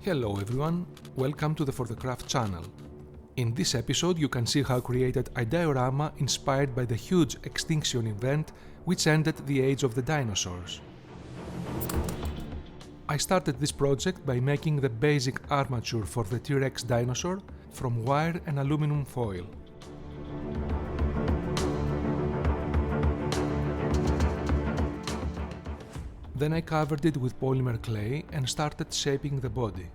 Hello everyone, welcome to the For the Craft channel. In this episode you can see how I created a diorama inspired by the huge extinction event which ended the age of the dinosaurs. I started this project by making the basic armature for the T-Rex dinosaur from wire and aluminum foil. Then I covered it with polymer clay and started shaping the body.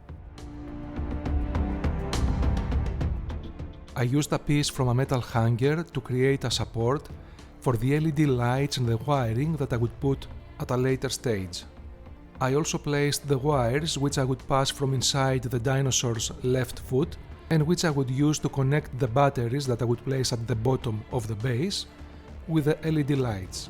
I used a piece from a metal hanger to create a support for the LED lights and the wiring that I would put at a later stage. I also placed the wires which I would pass from inside the dinosaur's left foot and which I would use to connect the batteries that I would place at the bottom of the base with the LED lights.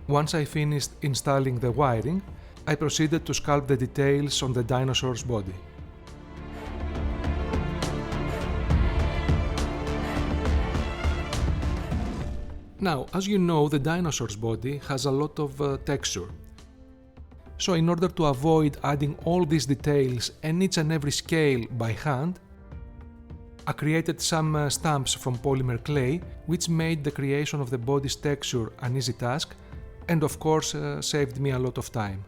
Once I finished installing the wiring, I proceeded to sculpt the details on the dinosaur's body. Now, as you know, the dinosaur's body has a lot of texture. So in order to avoid adding all these details and each and every scale by hand, I created some stamps from polymer clay which made the creation of the body's texture an easy task and of course saved me a lot of time.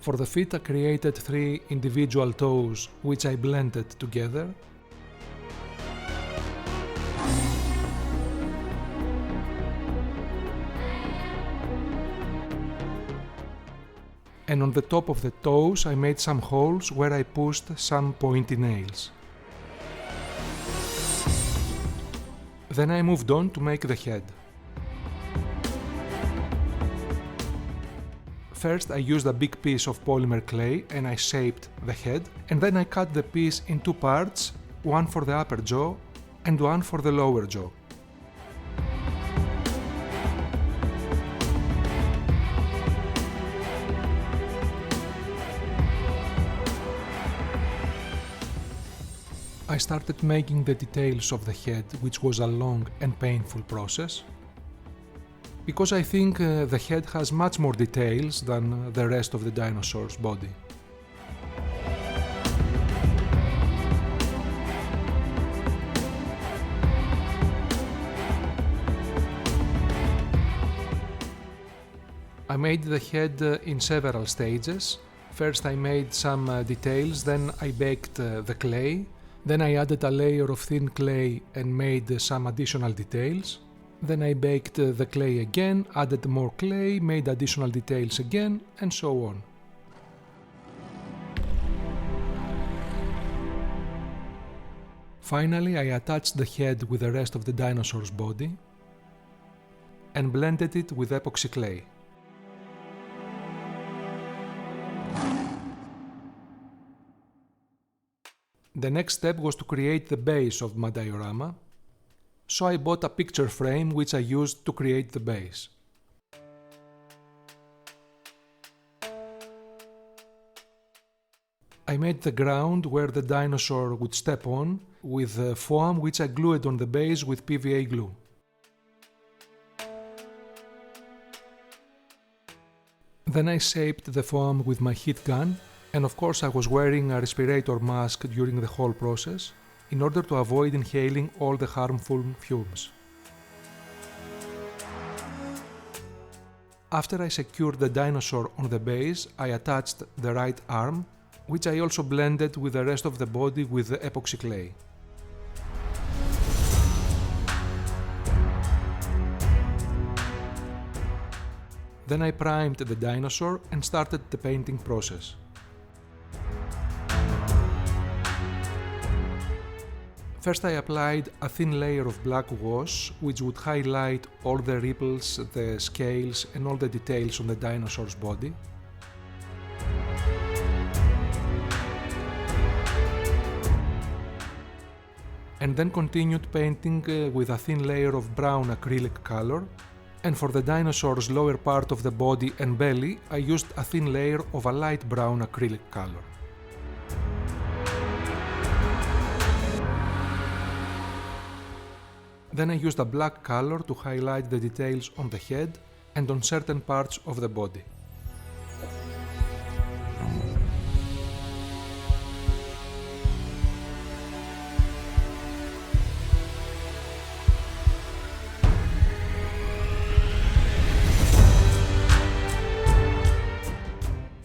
For the feet I created 3 individual toes which I blended together. And on the top of the toes I made some holes where I pushed some pointy nails. Then I moved on to make the head. First I used a big piece of polymer clay and I shaped the head, and then I cut the piece in 2 parts, one for the upper jaw and one for the lower jaw. I started making the details of the head, which was a long and painful process, because I think the head has much more details than the rest of the dinosaur's body. I made the head in several stages. First I made some details, then I baked the clay. Then I added a layer of thin clay and made some additional details. Then I baked the clay again, added more clay, made additional details again, and so on. Finally, I attached the head with the rest of the dinosaur's body and blended it with epoxy clay. The next step was to create the base of my diorama, so I bought a picture frame which I used to create the base. I made the ground where the dinosaur would step on with foam which I glued on the base with PVA glue. Then I shaped the foam with my heat gun, and of course I was wearing a respirator mask during the whole process in order to avoid inhaling all the harmful fumes. After I secured the dinosaur on the base, I attached the right arm, which I also blended with the rest of the body with the epoxy clay. Then I primed the dinosaur and started the painting process. First I applied a thin layer of black wash which would highlight all the ripples, the scales and all the details on the dinosaur's body. And then continued painting with a thin layer of brown acrylic color, and for the dinosaur's lower part of the body and belly I used a thin layer of a light brown acrylic color. Then I used a black color to highlight the details on the head and on certain parts of the body.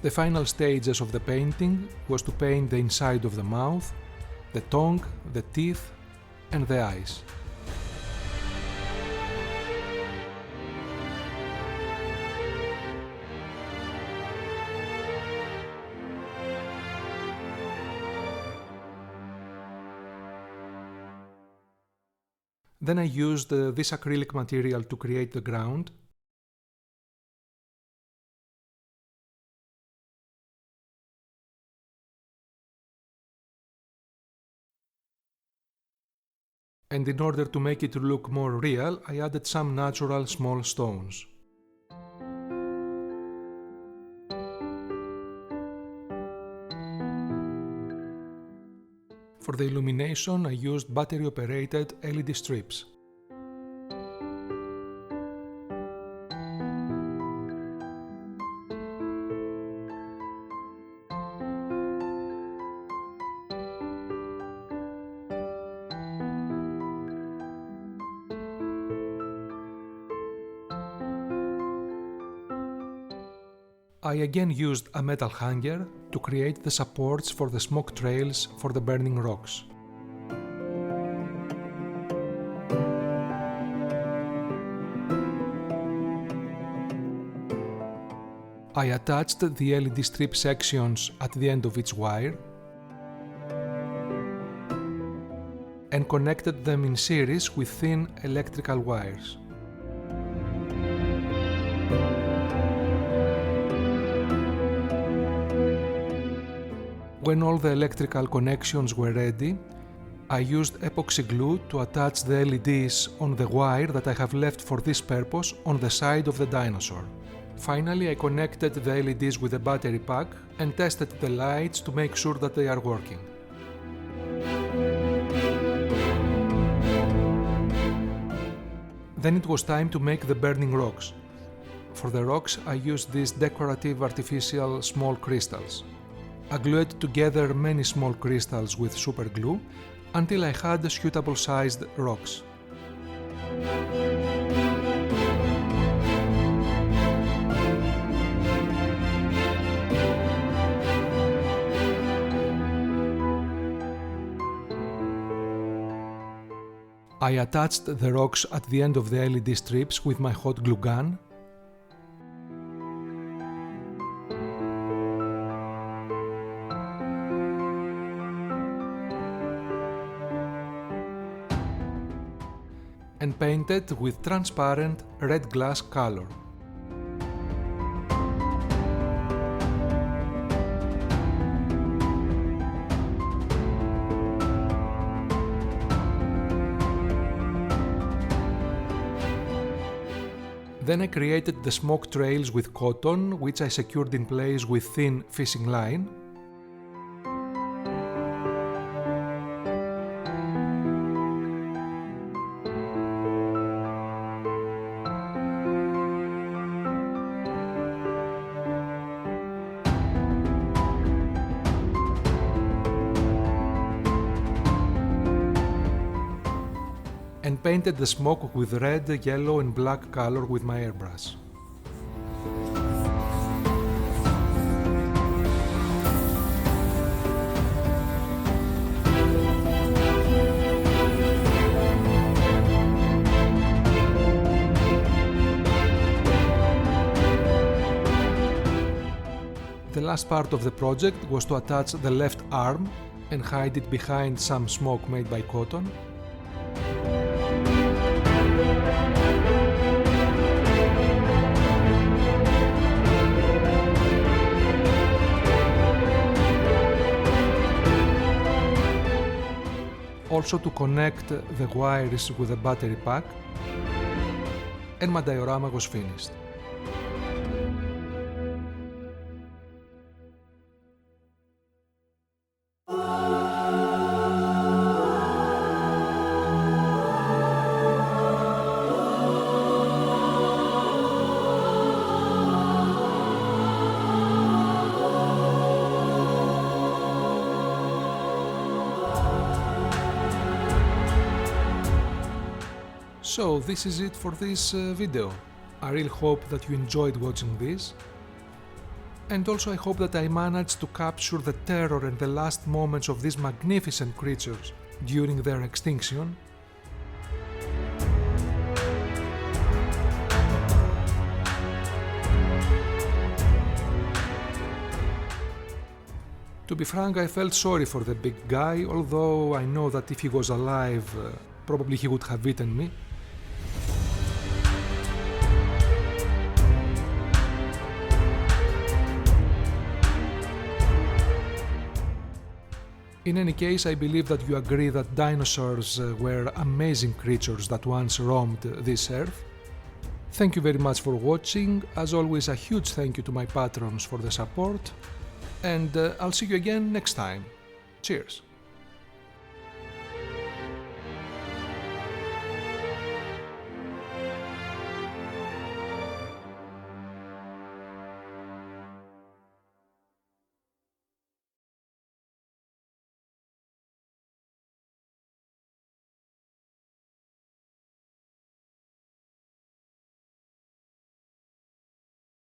The final stages of the painting was to paint the inside of the mouth, the tongue, the teeth, and the eyes. Then I used this acrylic material to create the ground. And in order to make it look more real, I added some natural small stones. For the illumination, I used battery-operated LED strips. I again used a metal hanger to create the supports for the smoke trails for the burning rocks. I attached the LED strip sections at the end of each wire and connected them in series with thin electrical wires. When all the electrical connections were ready, I used epoxy glue to attach the LEDs on the wire that I have left for this purpose on the side of the dinosaur. Finally, I connected the LEDs with a battery pack and tested the lights to make sure that they are working. Then it was time to make the burning rocks. For the rocks, I used these decorative artificial small crystals. I glued together many small crystals with super glue until I had suitable sized rocks. I attached the rocks at the end of the LED strips with my hot glue gun. And painted with transparent red glass color. Then I created the smoke trails with cotton, which I secured in place with thin fishing line. And painted the smoke with red, yellow and black color with my airbrush. The last part of the project was to attach the left arm and hide it behind some smoke made by cotton. Also to connect the wires with the battery pack, and my diorama was finished. So this is it for this video. I really hope that you enjoyed watching this. And also I hope that I managed to capture the terror and the last moments of these magnificent creatures during their extinction. To be frank, I felt sorry for the big guy, although I know that if he was alive, probably he would have eaten me. In any case, I believe that you agree that dinosaurs were amazing creatures that once roamed this earth. Thank you very much for watching. As always, a huge thank you to my patrons for the support. And I'll see you again next time. Cheers!